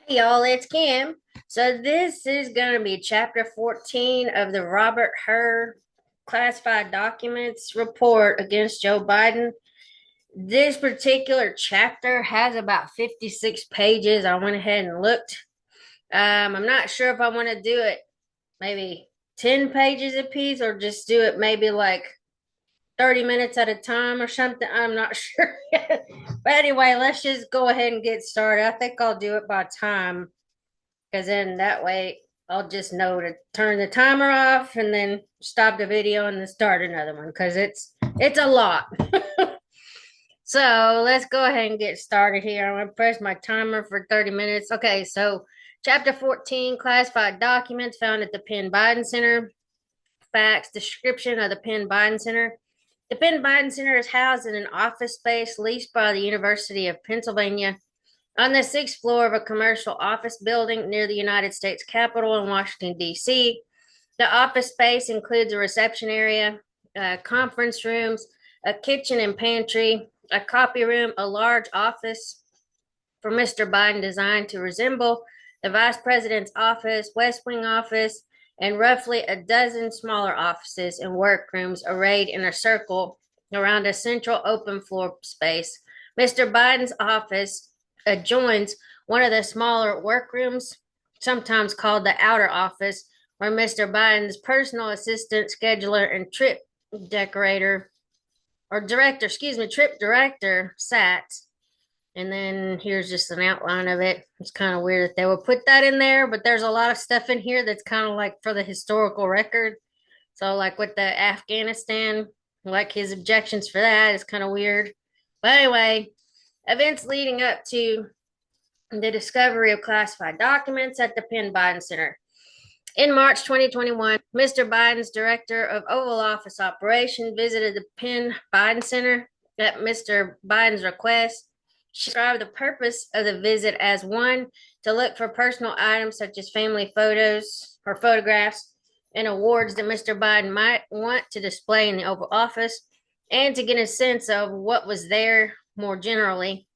Hey y'all, it's Kim. So this is going to be chapter 14 of the Robert Hur Classified Documents report against Joe Biden. This particular chapter has about 56 pages. I went ahead and looked. I'm not sure if I want to do it maybe 10 pages a piece or just do it maybe like 30 minutes at a time or something. I'm not sure yet. But anyway, let's just go ahead and get started. I think I'll do it by time because then that way I'll just know to turn the timer off and then stop the video and then start another one because it's a lot. So let's go ahead and get started here. I'm gonna press my timer for 30 minutes. Okay, so chapter 14, classified documents found at the Penn Biden Center. Facts, description of the Penn Biden Center. The Penn Biden Center is housed in an office space leased by the University of Pennsylvania on the sixth floor of a commercial office building near the United States Capitol in Washington, D.C. The office space includes a reception area, conference rooms, a kitchen and pantry, a copy room, a large office for Mr. Biden designed to resemble the Vice President's office, West Wing office, and roughly a dozen smaller offices and workrooms arrayed in a circle around a central open floor space. Mr. Biden's office adjoins one of the smaller workrooms, sometimes called the outer office, where Mr. Biden's personal assistant, scheduler, and trip director sat. And then here's just an outline of it. It's kind of weird that they would put that in there, but there's a lot of stuff in here that's kind of like for the historical record. So, like with the Afghanistan, like his objections for that is kind of weird. But anyway, events leading up to the discovery of classified documents at the Penn Biden Center. In March 2021, Mr. Biden's director of Oval Office Operations visited the Penn Biden Center at Mr. Biden's request. She described the purpose of the visit as one, to look for personal items such as family photos or photographs and awards that Mr. Biden might want to display in the Oval Office, and to get a sense of what was there more generally.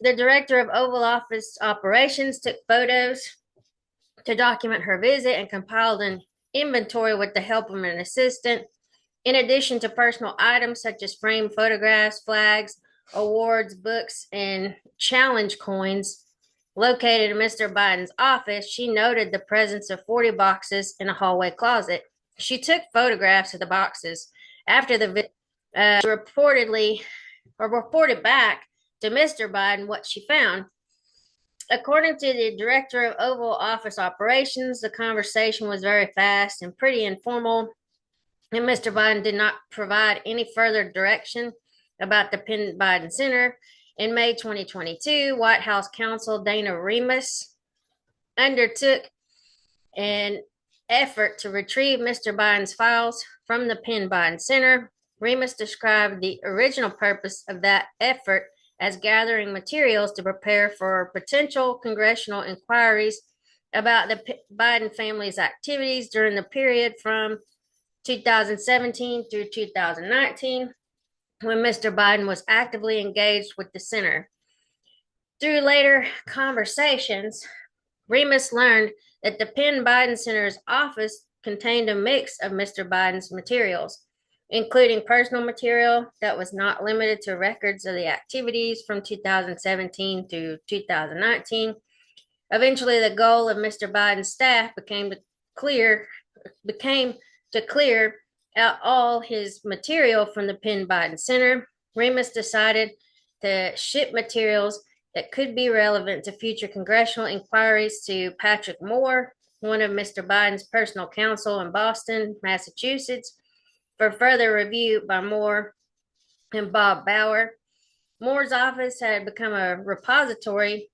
The director of Oval Office Operations took photos to document her visit and compiled an inventory with the help of an assistant. In addition to personal items such as framed photographs, flags, awards, books, and challenge coins located in Mr. Biden's office, she noted the presence of 40 boxes in a hallway closet. She took photographs of the boxes after the visit, reported back to Mr. Biden what she found. According to the director of Oval Office Operations, the conversation was very fast and pretty informal, and Mr. Biden did not provide any further direction about the Penn Biden Center. In May 2022, White House counsel Dana Remus undertook an effort to retrieve Mr. Biden's files from the Penn Biden Center. Remus described the original purpose of that effort as gathering materials to prepare for potential congressional inquiries about the Biden family's activities during the period from 2017 through 2019, when Mr. Biden was actively engaged with the center. Through later conversations, Remus learned that the Penn Biden Center's office contained a mix of Mr. Biden's materials, including personal material that was not limited to records of the activities from 2017 through 2019. Eventually, the goal of Mr. Biden's staff became to clear out all his material from the Penn Biden Center. Remus decided to ship materials that could be relevant to future congressional inquiries to Patrick Moore, one of Mr. Biden's personal counsel in Boston, Massachusetts, for further review by Moore and Bob Bauer. Moore's office had become a repository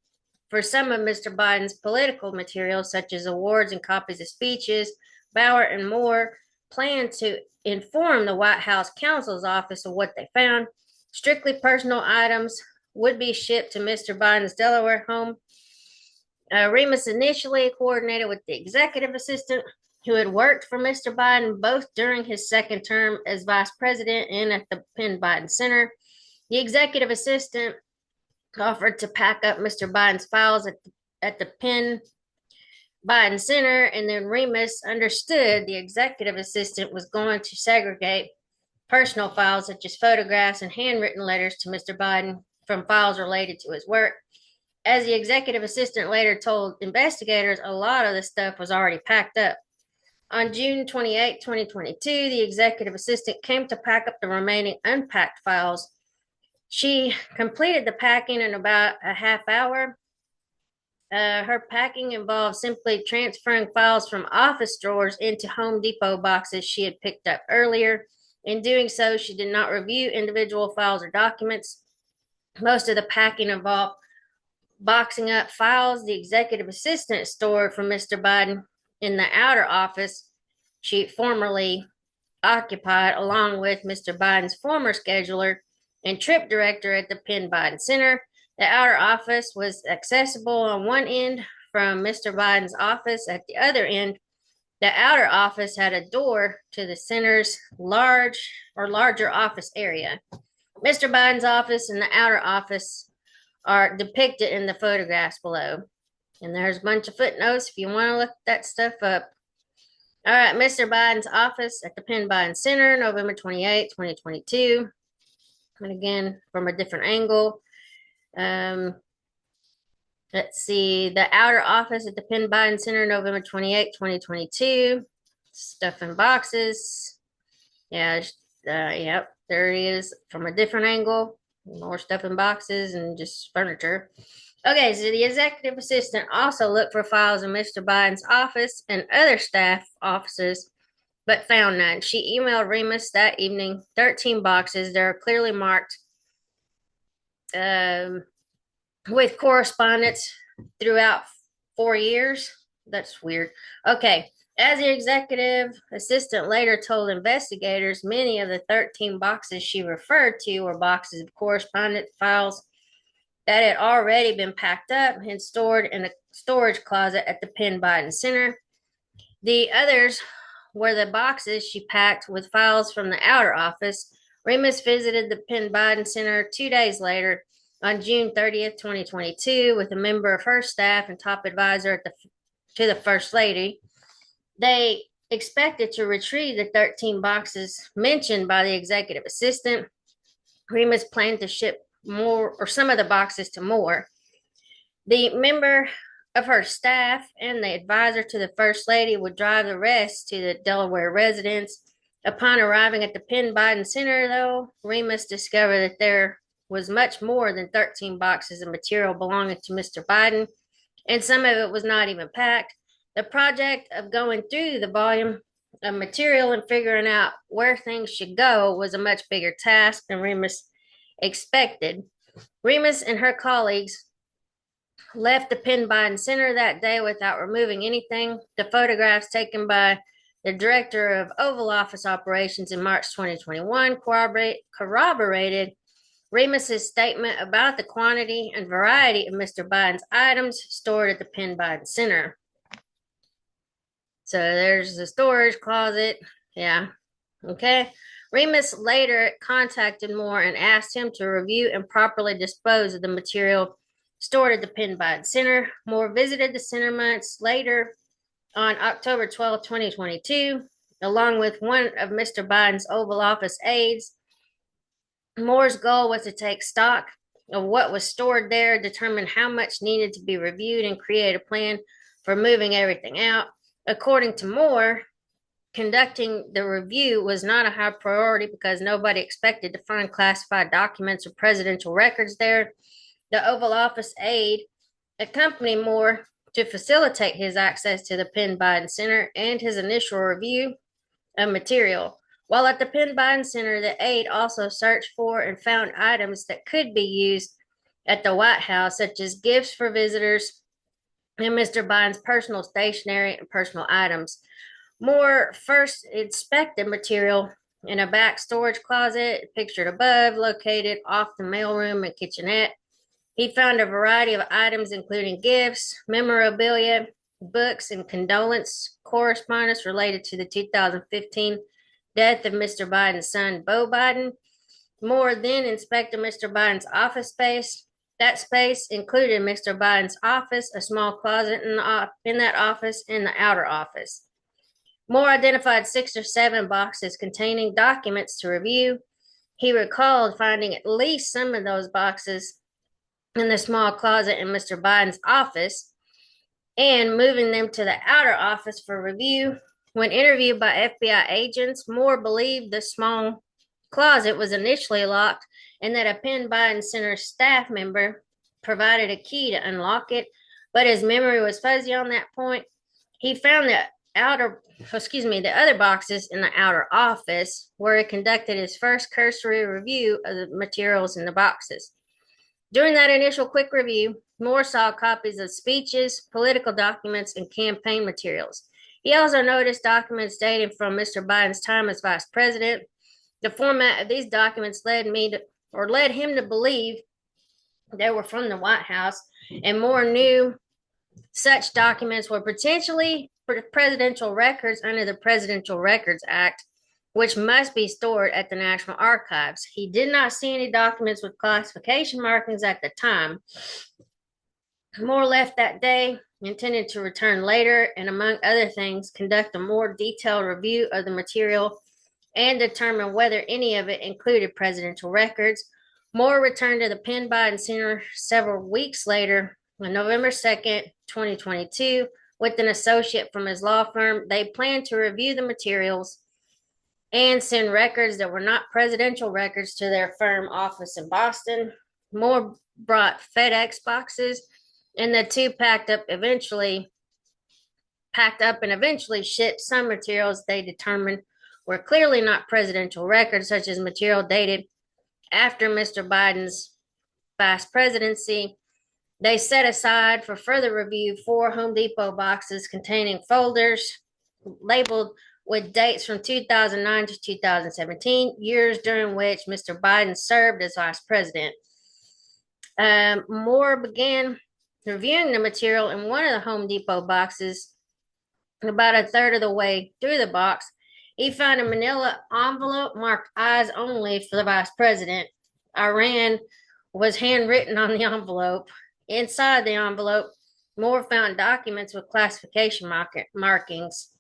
for some of Mr. Biden's political materials, such as awards and copies of speeches. Bauer and Moore planned to inform the White House counsel's office of what they found. Strictly personal items would be shipped to Mr. Biden's Delaware home. Remus initially coordinated with the executive assistant who had worked for Mr. Biden both during his second term as vice president and at the Penn Biden Center. The executive assistant offered to pack up Mr. Biden's files at the at the Penn Biden Center, and then Remus understood the executive assistant was going to segregate personal files such as photographs and handwritten letters to Mr. Biden from files related to his work. As the executive assistant later told investigators, a lot of the stuff was already packed up. On June 28, 2022, the executive assistant came to pack up the remaining unpacked files. She completed the packing in about a half hour. Her packing involved simply transferring files from office drawers into Home Depot boxes she had picked up earlier. In doing so, she did not review individual files or documents. Most of the packing involved boxing up files the executive assistant stored for Mr. Biden in the outer office she formerly occupied, along with Mr. Biden's former scheduler and trip director at the Penn Biden Center. The outer office was accessible on one end from Mr. Biden's office. At the other end, the outer office had a door to the center's larger office area. Mr. Biden's office and the outer office are depicted in the photographs below. And there's a bunch of footnotes if you want to look that stuff up. All right, Mr. Biden's office at the Penn Biden Center, November 28, 2022. And again, from a different angle. Let's see, the outer office at the Penn Biden Center, November 28, 2022. Stuff in boxes. Yeah, yep, there he is from a different angle. More stuff in boxes and just furniture. Okay, so the executive assistant also looked for files in Mr. Biden's office and other staff offices, but found none. She emailed Remus that evening 13 boxes. They're clearly marked with correspondence throughout 4 years. That's weird. Okay. As the executive assistant later told investigators, many of the 13 boxes she referred to were boxes of correspondence files that had already been packed up and stored in a storage closet at the Penn Biden Center. The others were the boxes she packed with files from the outer office. Remus visited the Penn Biden Center 2 days later on June 30th, 2022, with a member of her staff and top advisor to the First Lady. They expected to retrieve the 13 boxes mentioned by the executive assistant. Remus planned to ship more or some of the boxes to Moore. The member of her staff and the advisor to the First Lady would drive the rest to the Delaware residence. Upon arriving at the Penn Biden Center, though, Remus discovered that there was much more than 13 boxes of material belonging to Mr. Biden, and some of it was not even packed. The project of going through the volume of material and figuring out where things should go was a much bigger task than Remus expected. Remus and her colleagues left the Penn Biden Center that day without removing anything. The photographs taken by the director of Oval Office operations in March 2021 corroborated Remus's statement about the quantity and variety of Mr. Biden's items stored at the Penn Biden Center. So there's the storage closet. Yeah. Okay. Remus later contacted Moore and asked him to review and properly dispose of the material stored at the Penn Biden Center. Moore visited the center months later on October 12, 2022, along with one of Mr. Biden's Oval Office aides. Moore's goal was to take stock of what was stored there, determine how much needed to be reviewed, and create a plan for moving everything out. According to Moore, conducting the review was not a high priority because nobody expected to find classified documents or presidential records there. The Oval Office aide accompanied Moore to facilitate his access to the Penn Biden Center and his initial review of material. While at the Penn Biden Center, the aide also searched for and found items that could be used at the White House, such as gifts for visitors and Mr. Biden's personal stationery and personal items. Moore first inspected material in a back storage closet, pictured above, located off the mailroom and kitchenette. He found a variety of items, including gifts, memorabilia, books, and condolence correspondence related to the 2015 death of Mr. Biden's son, Beau Biden. Moore then inspected Mr. Biden's office space. That space included Mr. Biden's office, a small closet in that office, and the outer office. Moore identified 6 or 7 boxes containing documents to review. He recalled finding at least some of those boxes in the small closet in Mr. Biden's office and moving them to the outer office for review. When interviewed by FBI agents, Moore believed the small closet was initially locked and that a Penn Biden Center staff member provided a key to unlock it, but his memory was fuzzy on that point. He found the other boxes in the outer office where he conducted his first cursory review of the materials in the boxes. During that initial quick review, Moore saw copies of speeches, political documents, and campaign materials. He also noticed documents dating from Mr. Biden's time as vice president. The format of these documents led him to believe they were from the White House, and Moore knew such documents were potentially presidential records under the Presidential Records Act, which must be stored at the National Archives. He did not see any documents with classification markings at the time. Moore left that day, intended to return later, and among other things, conduct a more detailed review of the material and determine whether any of it included presidential records. Moore returned to the Penn Biden Center several weeks later, on November 2nd, 2022, with an associate from his law firm. They planned to review the materials and send records that were not presidential records to their firm office in Boston. Moore brought FedEx boxes, and the two packed up and eventually shipped some materials they determined were clearly not presidential records, such as material dated after Mr. Biden's vice presidency. They set aside for further review 4 Home Depot boxes containing folders labeled with dates from 2009 to 2017, years during which Mr. Biden served as vice president. Moore began reviewing the material in one of the Home Depot boxes. About a third of the way through the box, he found a manila envelope marked eyes only for the vice president. Iran was handwritten on the envelope. Inside the envelope, Moore found documents with classification markings.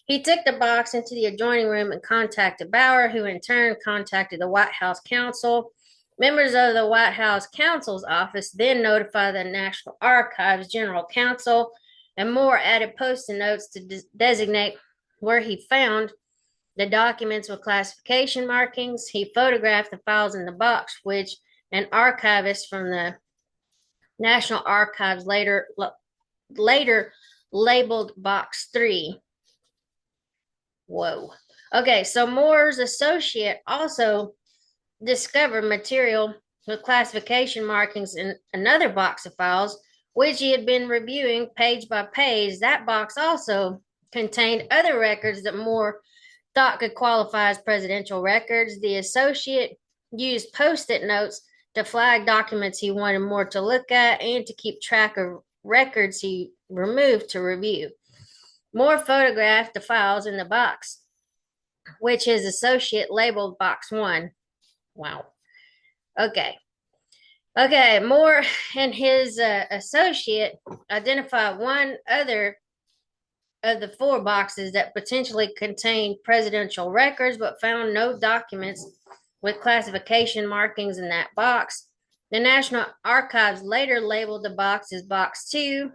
He took the box into the adjoining room and contacted Bauer, who in turn contacted the White House counsel. Members of the White House counsel's office then notified the National Archives general counsel, and Moore added post-it notes to designate where he found the documents with classification markings. He photographed the files in the box, which an archivist from the National Archives later labeled Box 3. Whoa. Okay, so Moore's associate also discovered material with classification markings in another box of files, which he had been reviewing page by page. That box also contained other records that Moore thought could qualify as presidential records. The associate used post-it notes to flag documents he wanted Moore to look at and to keep track of records he removed to review. Moore photographed the files in the box, which his associate labeled Box 1. Wow. Okay, Moore and his associate identified one other of the 4 boxes that potentially contained presidential records, but found no documents with classification markings in that box. The National Archives later labeled the box as Box 2.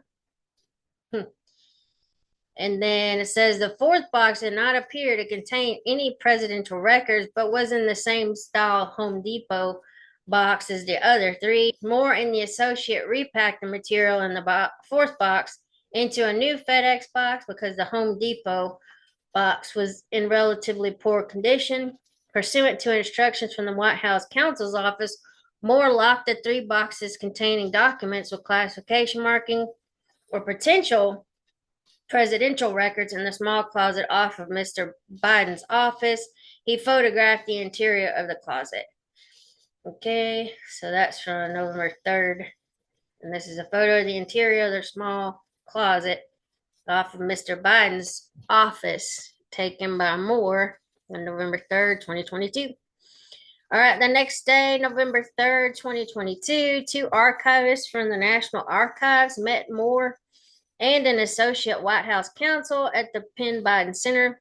And then it says the 4th box did not appear to contain any presidential records, but was in the same style Home Depot box as the other 3. Moore and the associate repacked the material in the 4th box into a new FedEx box because the Home Depot box was in relatively poor condition. Pursuant to instructions from the White House counsel's office, Moore locked the 3 boxes containing documents with classification marking or potential presidential records in the small closet off of Mr. Biden's office. He photographed the interior of the closet. Okay, so that's from November 3rd. And this is a photo of the interior of their small closet off of Mr. Biden's office, taken by Moore on November 3rd, 2022. All right, the next day, November 3rd, 2022, two archivists from the National Archives met Moore and an associate White House counsel at the Penn Biden Center.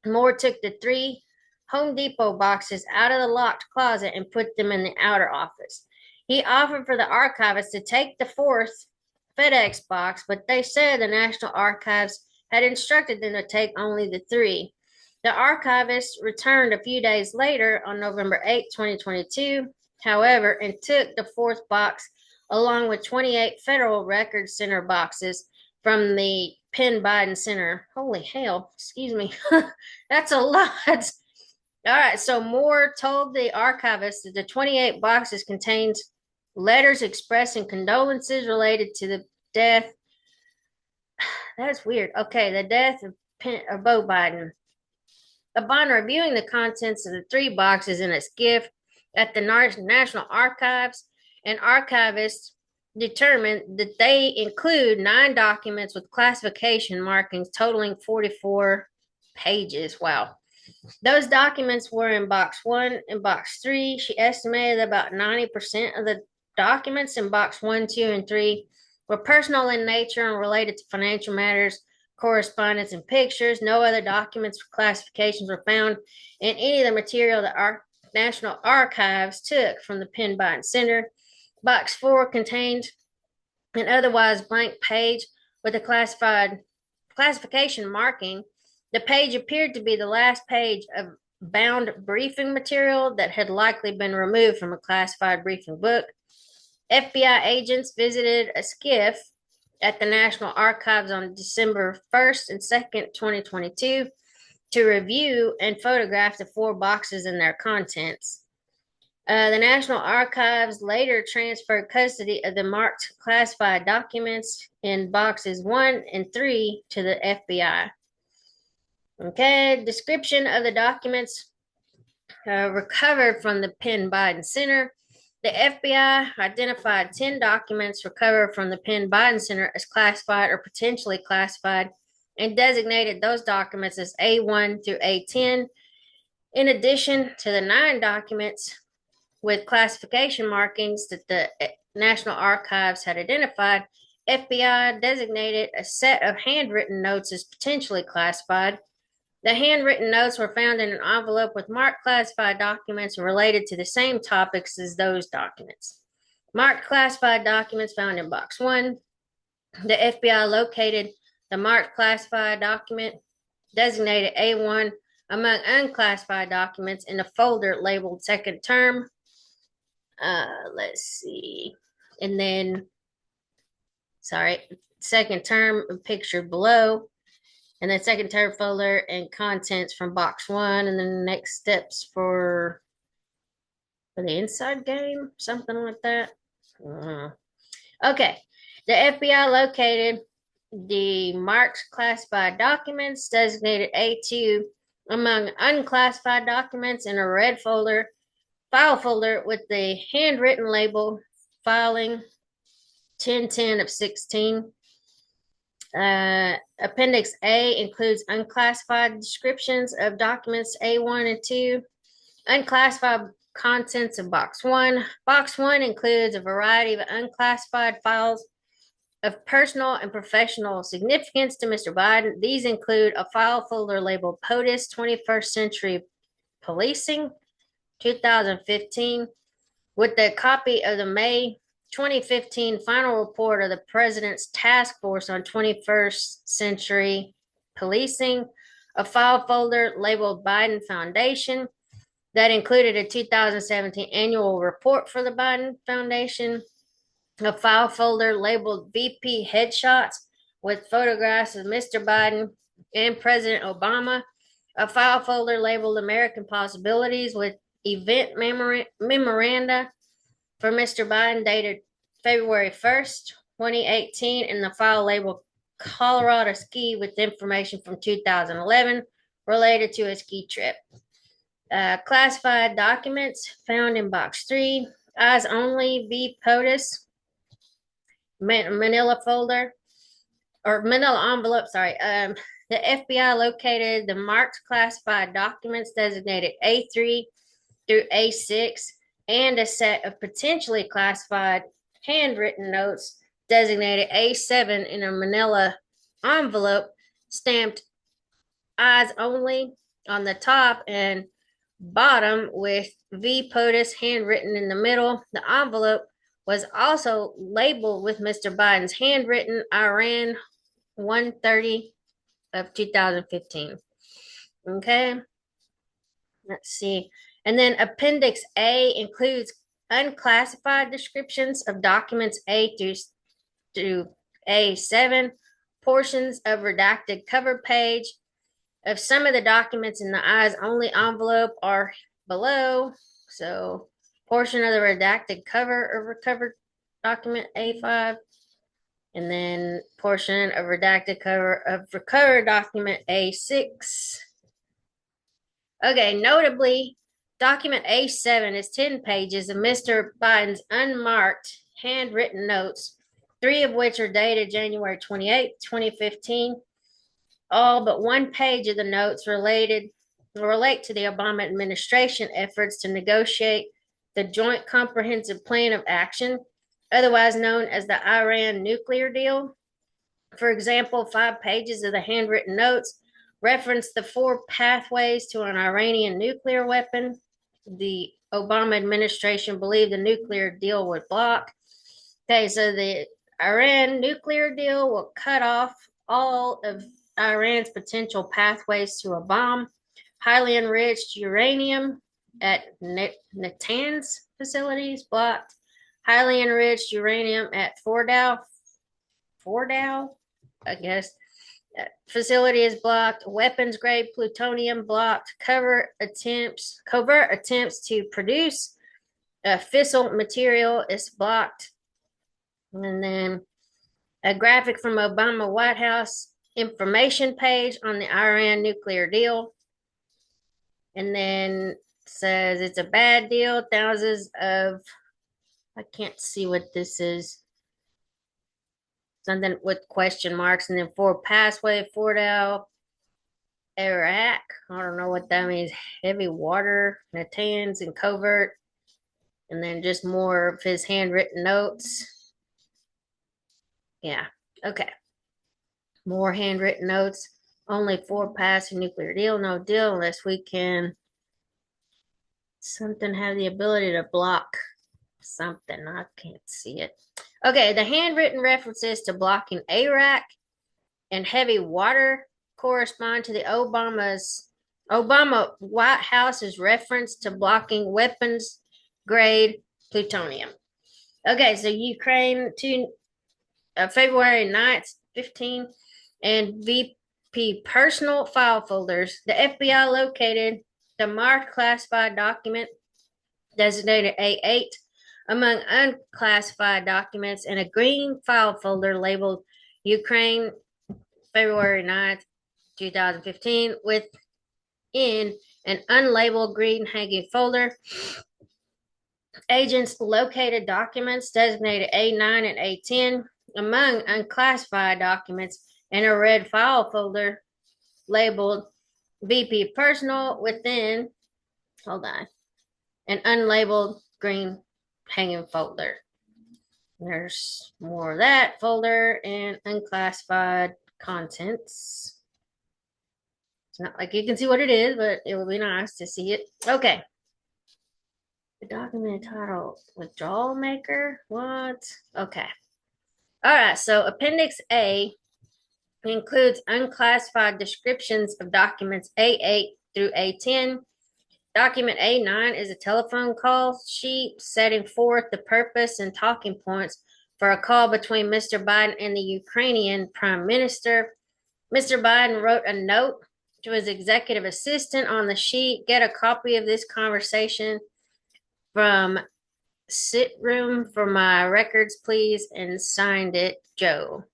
Moore took the three Home Depot boxes out of the locked closet and put them in the outer office. He offered for the archivists to take the fourth FedEx box, but they said the National Archives had instructed them to take only the three. The archivist returned a few days later on November 8, 2022, however, and took the fourth box along with 28 Federal Records Center boxes from the Penn Biden Center. Holy hell, excuse me. That's a lot. All right, so Moore told the archivist that the 28 boxes contained letters expressing condolences related to the death. That's weird. Okay, the death of Beau Biden. Upon reviewing the contents of the three boxes in a skiff at the National Archives, an archivist determined that they include 9 documents with classification markings totaling 44 pages. Wow. Those documents were in box 1 and box 3. She estimated about 90% of the documents in box 1, 2, and 3 were personal in nature and related to financial matters, correspondence, and pictures. No other documents or classifications were found in any of the material that our National Archives took from the Penn Biden Center. Box 4 contained an otherwise blank page with a classification marking. The page appeared to be the last page of bound briefing material that had likely been removed from a classified briefing book. FBI agents visited a skiff at the National Archives on December 1st and 2nd, 2022, to review and photograph the 4 boxes and their contents. The National Archives later transferred custody of the marked classified documents in boxes 1 and 3 to the FBI. Okay, description of the documents recovered from the Penn Biden Center. The FBI identified 10 documents recovered from the Penn Biden Center as classified or potentially classified and designated those documents as A1 through A10. In addition to the 9 documents with classification markings that the National Archives had identified, FBI designated a set of handwritten notes as potentially classified. The handwritten notes were found in an envelope with marked classified documents related to the same topics as those documents. Marked classified documents found in box 1. The FBI located the marked classified document designated A1 among unclassified documents in a folder labeled second term. Let's see. And then, second term pictured below. And then second term folder and contents from box 1. And then the next steps for the inside game, something like that. Okay. The FBI located the marked classified documents designated A2 among unclassified documents in a red file folder with the handwritten label filing 1010 of 16. Appendix A includes unclassified descriptions of documents A1 and 2. Unclassified contents of box 1. Box 1 includes a variety of unclassified files of personal and professional significance to Mr. Biden. These include a file folder labeled POTUS 21st Century Policing 2015 with a copy of the May 2015 final report of the President's Task Force on 21st Century Policing, a file folder labeled Biden Foundation that included a 2017 annual report for the Biden Foundation, a file folder labeled VP Headshots with photographs of Mr. Biden and President Obama, a file folder labeled American Possibilities with event memoranda for Mr. Biden dated February 1st, 2018, and the file labeled Colorado Ski with information from 2011 related to a ski trip. Classified documents found in box 3, Eyes Only V POTUS, Manila folder, or Manila envelope, the FBI located the marked classified documents designated A3 through A6, and a set of potentially classified handwritten notes designated A7 in a manila envelope stamped eyes only on the top and bottom with V. POTUS handwritten in the middle. The envelope was also labeled with Mr. Biden's handwritten Iran 130 of 2015. Okay, let's see. And then Appendix A includes unclassified descriptions of documents A through A7, portions of redacted cover page of some of the documents in the eyes only envelope are below. So, portion of the redacted cover of recovered document A5, and then portion of redacted cover of recovered document A6. Okay, notably, document A7 is 10 pages of Mr. Biden's unmarked handwritten notes, 3 of which are dated January 28, 2015. All but 1 page of the notes relate to the Obama administration efforts to negotiate the Joint Comprehensive Plan of Action, otherwise known as the Iran nuclear deal. For example, 5 pages of the handwritten notes reference the 4 pathways to an Iranian nuclear weapon the Obama administration believed the nuclear deal would block. Okay, so the Iran nuclear deal will cut off all of Iran's potential pathways to a bomb. Highly enriched uranium at Natanz facilities blocked. Highly enriched uranium at Fordow, I guess, facility is blocked. Weapons grade plutonium blocked. Covert attempts to produce fissile material is blocked. And then a graphic from Obama White House information page on the Iran nuclear deal. And then says it's a bad deal. Thousands of, I can't see what this is. Something with question marks, and then 4 pathway, Fordow, Iraq. I don't know what that means. Heavy water, Natanz, and covert. And then just more of his handwritten notes. Yeah, okay. More handwritten notes. Only 4 pass a nuclear deal. No deal unless we can something have the ability to block something. I can't see it. Okay, the handwritten references to blocking Iraq and heavy water correspond to the Obama White House's reference to blocking weapons grade plutonium. Okay, so Ukraine to February 9th, 15, and VP personal file folders. The FBI located the marked classified document designated A8 among unclassified documents in a green file folder labeled Ukraine, February 9th, 2015, within an unlabeled green hanging folder. Agents located documents designated A9 and A10 among unclassified documents in a red file folder labeled VP Personal within, an unlabeled green hanging folder. There's more of that folder and unclassified contents. It's not like you can see what it is, but it would be nice to see it. Okay. The document titled Withdrawal Maker. What? Okay. All right. So Appendix A includes unclassified descriptions of documents A8 through A10. Document A9 is a telephone call sheet setting forth the purpose and talking points for a call between Mr. Biden and the Ukrainian Prime Minister. Mr. Biden wrote a note to his executive assistant on the sheet. Get a copy of this conversation from sit room for my records, please, and signed it, Joe.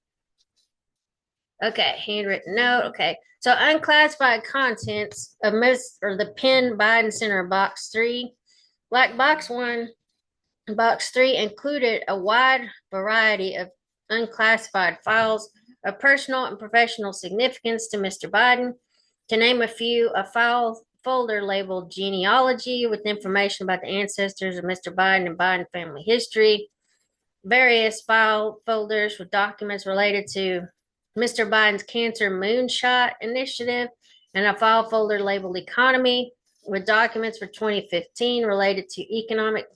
Okay, handwritten note. Okay, so unclassified contents of the Penn Biden Center Box 3. Like Box 1, Box 3 included a wide variety of unclassified files of personal and professional significance to Mr. Biden. To name a few, a file folder labeled genealogy with information about the ancestors of Mr. Biden and Biden family history, various file folders with documents related to Mr. Biden's cancer moonshot initiative, and a file folder labeled economy with documents for 2015 related to economic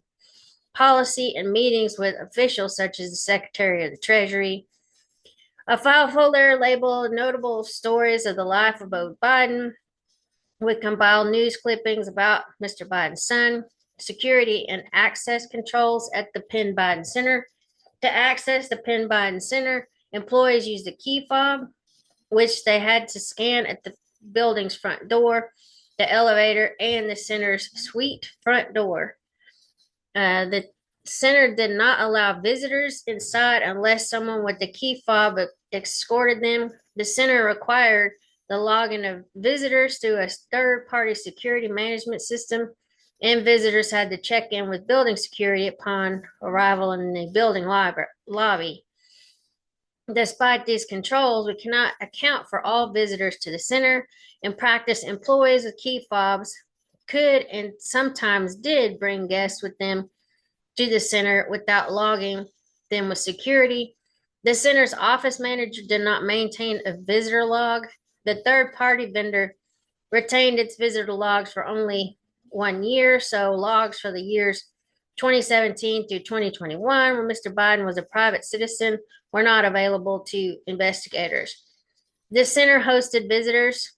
policy and meetings with officials such as the Secretary of the Treasury. A file folder labeled notable stories of the life of Beau Biden with compiled news clippings about Mr. Biden's son, security and access controls at the Penn Biden Center. To access the Penn Biden Center, employees used a key fob, which they had to scan at the building's front door, the elevator, and the center's suite front door. The center did not allow visitors inside unless someone with the key fob escorted them. The center required the login of visitors through a third-party security management system, and visitors had to check in with building security upon arrival in the building lobby. Despite these controls, we cannot account for all visitors to the center. In practice, employees with key fobs could and sometimes did bring guests with them to the center without logging them with security. The center's office manager did not maintain a visitor log. The third-party vendor retained its visitor logs for only 1 year, so logs for the years 2017 through 2021, when Mr. Biden was a private citizen, were not available to investigators. This center hosted visitors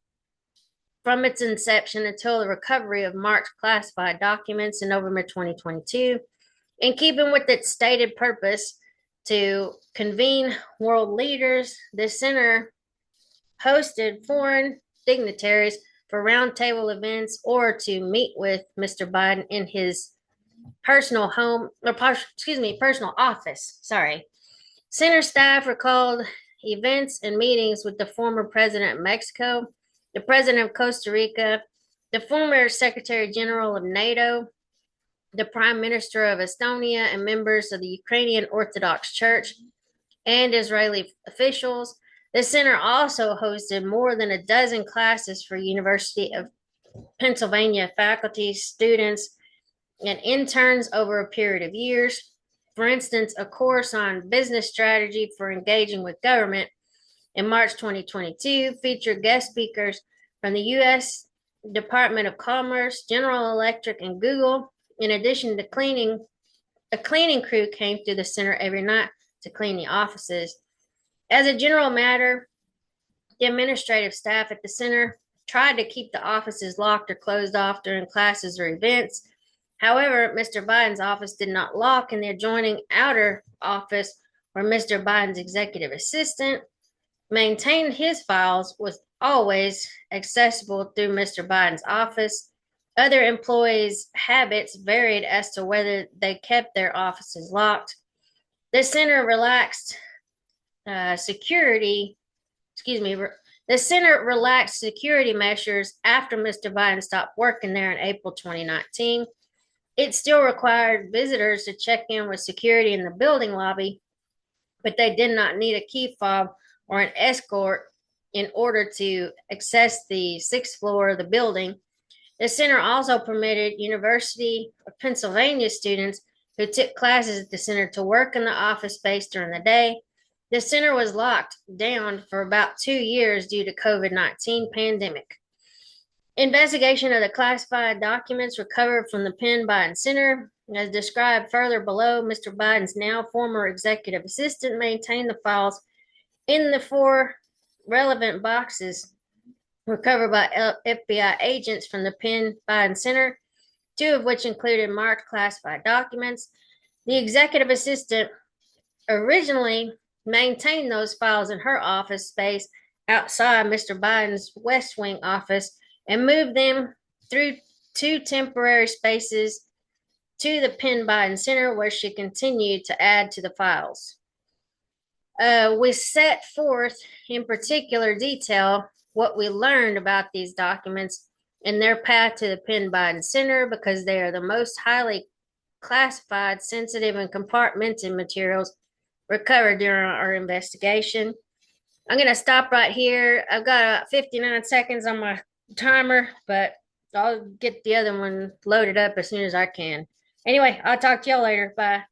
from its inception until the recovery of marked classified documents in November 2022. In keeping with its stated purpose to convene world leaders, the center hosted foreign dignitaries for roundtable events or to meet with Mr. Biden in his personal personal office. Center staff recalled events and meetings with the former president of Mexico, the president of Costa Rica, the former Secretary General of NATO, the Prime Minister of Estonia, and members of the Ukrainian Orthodox Church and Israeli officials. The center also hosted more than a dozen classes for University of Pennsylvania faculty, students, and interns over a period of years. For instance, a course on business strategy for engaging with government in March 2022 featured guest speakers from the U.S. Department of Commerce, General Electric, and Google. In addition to cleaning, a cleaning crew came through the center every night to clean the offices. As a general matter, the administrative staff at the center tried to keep the offices locked or closed off during classes or events. However, Mr. Biden's office did not lock, and the adjoining outer office, where Mr. Biden's executive assistant maintained his files, was always accessible through Mr. Biden's office. Other employees' habits varied as to whether they kept their offices locked. The center relaxed security measures after Mr. Biden stopped working there in April 2019. It still required visitors to check in with security in the building lobby, but they did not need a key fob or an escort in order to access the sixth floor of the building. The center also permitted University of Pennsylvania students who took classes at the center to work in the office space during the day. The center was locked down for about 2 years due to COVID-19 pandemic. Investigation of the classified documents recovered from the Penn Biden Center. As described further below, Mr. Biden's now former executive assistant maintained the files in the 4 relevant boxes recovered by FBI agents from the Penn Biden Center, 2 of which included marked classified documents. The executive assistant originally maintained those files in her office space outside Mr. Biden's West Wing office and moved them through 2 temporary spaces to the Penn Biden Center, where she continued to add to the files. We set forth in particular detail what we learned about these documents and their path to the Penn Biden Center because they are the most highly classified, sensitive, and compartmented materials recovered during our investigation. I'm going to stop right here. I've got 59 seconds on my timer, but I'll get the other one loaded up as soon as I can. Anyway, I'll talk to y'all later. Bye.